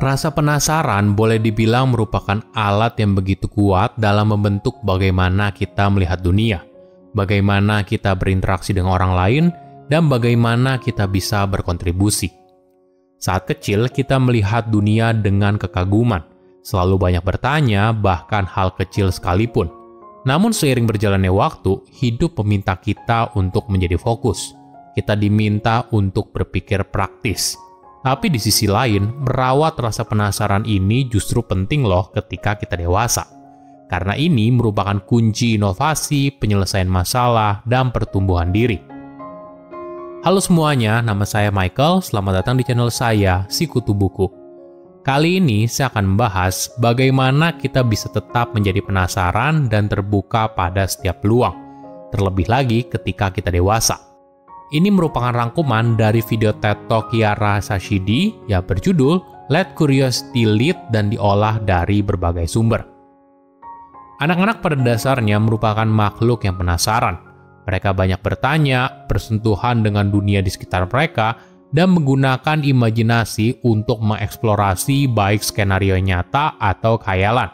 Rasa penasaran boleh dibilang merupakan alat yang begitu kuat dalam membentuk bagaimana kita melihat dunia, bagaimana kita berinteraksi dengan orang lain, dan bagaimana kita bisa berkontribusi. Saat kecil, kita melihat dunia dengan kekaguman, selalu banyak bertanya, bahkan hal kecil sekalipun. Namun seiring berjalannya waktu, hidup meminta kita untuk menjadi fokus. Kita diminta untuk berpikir praktis. Tapi di sisi lain, merawat rasa penasaran ini justru penting loh ketika kita dewasa. Karena ini merupakan kunci inovasi, penyelesaian masalah, dan pertumbuhan diri. Halo semuanya, nama saya Michael. Selamat datang di channel saya, Sikutu Buku. Kali ini saya akan membahas bagaimana kita bisa tetap menjadi penasaran dan terbuka pada setiap peluang. Terlebih lagi ketika kita dewasa. Ini merupakan rangkuman dari video TED Talk Kiara Sashidi yang berjudul Let Curiosity Lead dan diolah dari berbagai sumber. Anak-anak pada dasarnya merupakan makhluk yang penasaran. Mereka banyak bertanya, bersentuhan dengan dunia di sekitar mereka, dan menggunakan imajinasi untuk mengeksplorasi baik skenario nyata atau khayalan.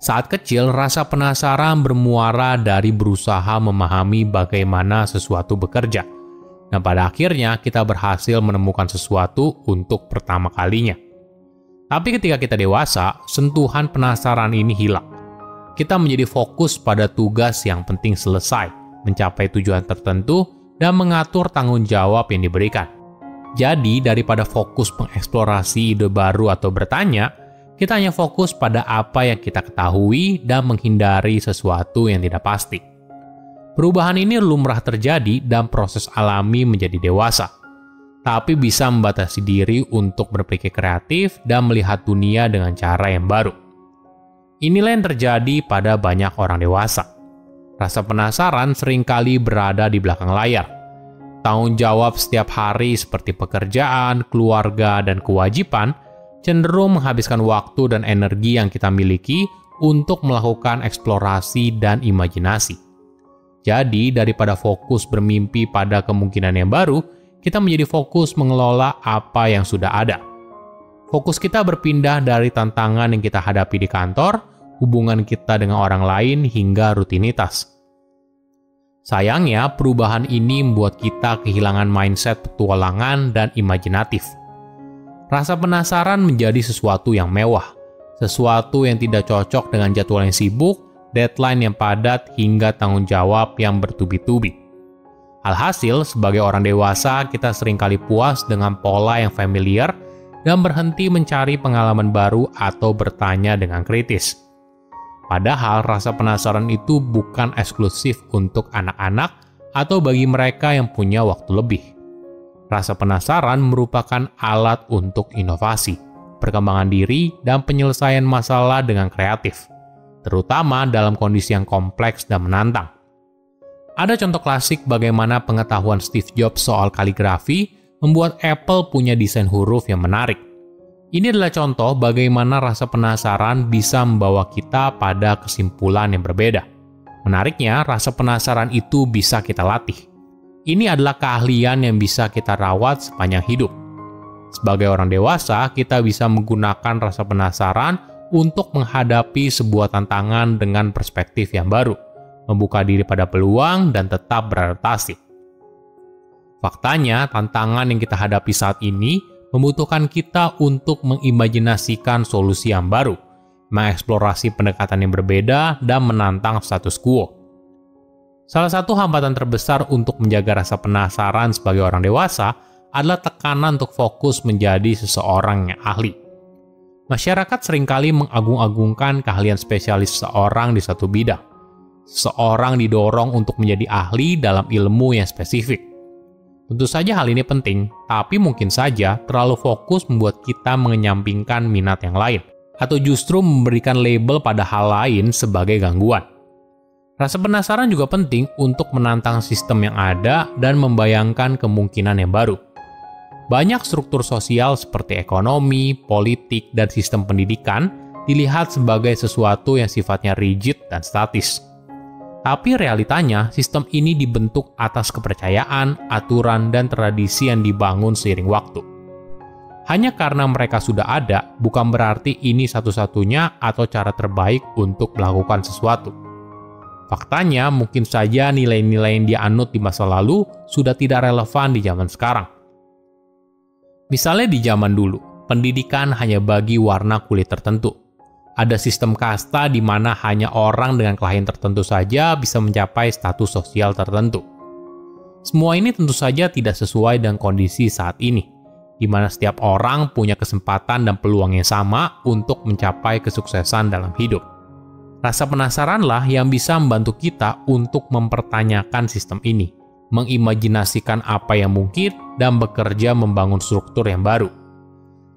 Saat kecil, rasa penasaran bermuara dari berusaha memahami bagaimana sesuatu bekerja. Dan pada akhirnya kita berhasil menemukan sesuatu untuk pertama kalinya. Tapi ketika kita dewasa, sentuhan penasaran ini hilang. Kita menjadi fokus pada tugas yang penting selesai, mencapai tujuan tertentu, dan mengatur tanggung jawab yang diberikan. Jadi, daripada fokus mengeksplorasi ide baru atau bertanya, kita hanya fokus pada apa yang kita ketahui dan menghindari sesuatu yang tidak pasti. Perubahan ini lumrah terjadi dan proses alami menjadi dewasa, tapi bisa membatasi diri untuk berpikir kreatif dan melihat dunia dengan cara yang baru. Inilah yang terjadi pada banyak orang dewasa. Rasa penasaran seringkali berada di belakang layar. Tanggung jawab setiap hari seperti pekerjaan, keluarga, dan kewajiban cenderung menghabiskan waktu dan energi yang kita miliki untuk melakukan eksplorasi dan imajinasi. Jadi, daripada fokus bermimpi pada kemungkinan yang baru, kita menjadi fokus mengelola apa yang sudah ada. Fokus kita berpindah dari tantangan yang kita hadapi di kantor, hubungan kita dengan orang lain, hingga rutinitas. Sayangnya, perubahan ini membuat kita kehilangan mindset petualangan dan imajinatif. Rasa penasaran menjadi sesuatu yang mewah, sesuatu yang tidak cocok dengan jadwal yang sibuk, deadline yang padat, hingga tanggung jawab yang bertubi-tubi. Alhasil, sebagai orang dewasa, kita seringkali puas dengan pola yang familiar dan berhenti mencari pengalaman baru atau bertanya dengan kritis. Padahal, rasa penasaran itu bukan eksklusif untuk anak-anak atau bagi mereka yang punya waktu lebih. Rasa penasaran merupakan alat untuk inovasi, perkembangan diri, dan penyelesaian masalah dengan kreatif, terutama dalam kondisi yang kompleks dan menantang. Ada contoh klasik bagaimana pengetahuan Steve Jobs soal kaligrafi membuat Apple punya desain huruf yang menarik. Ini adalah contoh bagaimana rasa penasaran bisa membawa kita pada kesimpulan yang berbeda. Menariknya, rasa penasaran itu bisa kita latih. Ini adalah keahlian yang bisa kita rawat sepanjang hidup. Sebagai orang dewasa, kita bisa menggunakan rasa penasaran untuk menghadapi sebuah tantangan dengan perspektif yang baru, membuka diri pada peluang, dan tetap beradaptasi. Faktanya, tantangan yang kita hadapi saat ini membutuhkan kita untuk mengimajinasikan solusi yang baru, mengeksplorasi pendekatan yang berbeda, dan menantang status quo. Salah satu hambatan terbesar untuk menjaga rasa penasaran sebagai orang dewasa adalah tekanan untuk fokus menjadi seseorang yang ahli. Masyarakat seringkali mengagung-agungkan keahlian spesialis seseorang di satu bidang. Seseorang didorong untuk menjadi ahli dalam ilmu yang spesifik. Tentu saja hal ini penting, tapi mungkin saja terlalu fokus membuat kita mengenyampingkan minat yang lain, atau justru memberikan label pada hal lain sebagai gangguan. Rasa penasaran juga penting untuk menantang sistem yang ada dan membayangkan kemungkinan yang baru. Banyak struktur sosial seperti ekonomi, politik, dan sistem pendidikan dilihat sebagai sesuatu yang sifatnya rigid dan statis. Tapi realitanya, sistem ini dibentuk atas kepercayaan, aturan, dan tradisi yang dibangun seiring waktu. Hanya karena mereka sudah ada, bukan berarti ini satu-satunya atau cara terbaik untuk melakukan sesuatu. Faktanya, mungkin saja nilai-nilai yang dianut di masa lalu sudah tidak relevan di zaman sekarang. Misalnya di zaman dulu, pendidikan hanya bagi warna kulit tertentu. Ada sistem kasta di mana hanya orang dengan kelahiran tertentu saja bisa mencapai status sosial tertentu. Semua ini tentu saja tidak sesuai dengan kondisi saat ini, di mana setiap orang punya kesempatan dan peluang yang sama untuk mencapai kesuksesan dalam hidup. Rasa penasaranlah yang bisa membantu kita untuk mempertanyakan sistem ini, mengimajinasikan apa yang mungkin, dan bekerja membangun struktur yang baru.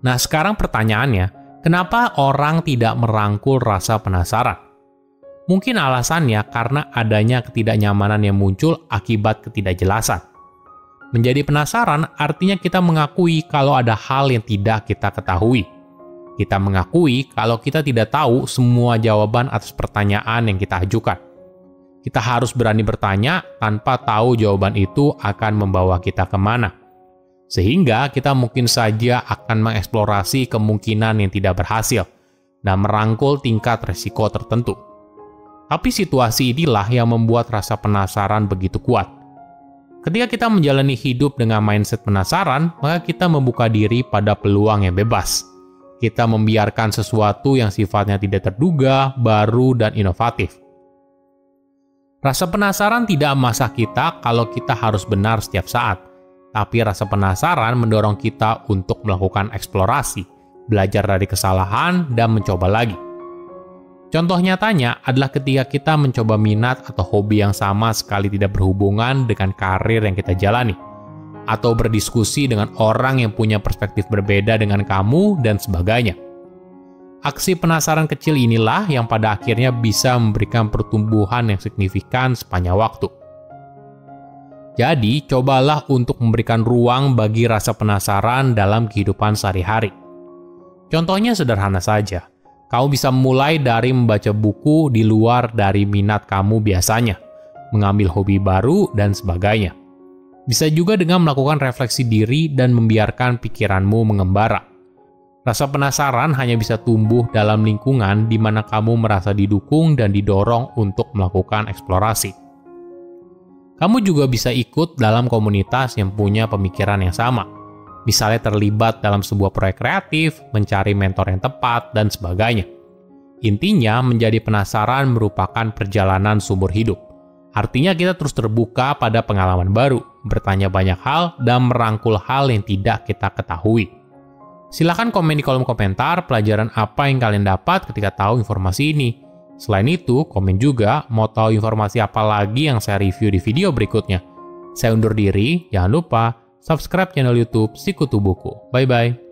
Nah, sekarang pertanyaannya, kenapa orang tidak merangkul rasa penasaran? Mungkin alasannya karena adanya ketidaknyamanan yang muncul akibat ketidakjelasan. Menjadi penasaran artinya kita mengakui kalau ada hal yang tidak kita ketahui. Kita mengakui kalau kita tidak tahu semua jawaban atas pertanyaan yang kita ajukan. Kita harus berani bertanya tanpa tahu jawaban itu akan membawa kita kemana. Sehingga kita mungkin saja akan mengeksplorasi kemungkinan yang tidak berhasil dan merangkul tingkat resiko tertentu. Tapi situasi inilah yang membuat rasa penasaran begitu kuat. Ketika kita menjalani hidup dengan mindset penasaran, maka kita membuka diri pada peluang yang bebas. Kita membiarkan sesuatu yang sifatnya tidak terduga, baru, dan inovatif. Rasa penasaran tidak memaksa kita kalau kita harus benar setiap saat, tapi rasa penasaran mendorong kita untuk melakukan eksplorasi, belajar dari kesalahan, dan mencoba lagi. Contoh nyatanya adalah ketika kita mencoba minat atau hobi yang sama sekali tidak berhubungan dengan karir yang kita jalani, atau berdiskusi dengan orang yang punya perspektif berbeda dengan kamu, dan sebagainya. Aksi penasaran kecil inilah yang pada akhirnya bisa memberikan pertumbuhan yang signifikan sepanjang waktu. Jadi, cobalah untuk memberikan ruang bagi rasa penasaran dalam kehidupan sehari-hari. Contohnya sederhana saja. Kamu bisa mulai dari membaca buku di luar dari minat kamu biasanya, mengambil hobi baru, dan sebagainya. Bisa juga dengan melakukan refleksi diri dan membiarkan pikiranmu mengembara. Rasa penasaran hanya bisa tumbuh dalam lingkungan di mana kamu merasa didukung dan didorong untuk melakukan eksplorasi. Kamu juga bisa ikut dalam komunitas yang punya pemikiran yang sama. Misalnya terlibat dalam sebuah proyek kreatif, mencari mentor yang tepat, dan sebagainya. Intinya, menjadi penasaran merupakan perjalanan seumur hidup. Artinya kita terus terbuka pada pengalaman baru, bertanya banyak hal, dan merangkul hal yang tidak kita ketahui. Silahkan komen di kolom komentar pelajaran apa yang kalian dapat ketika tahu informasi ini. Selain itu, komen juga mau tahu informasi apa lagi yang saya review di video berikutnya. Saya undur diri, jangan lupa subscribe channel YouTube Sikutu Buku. Bye-bye.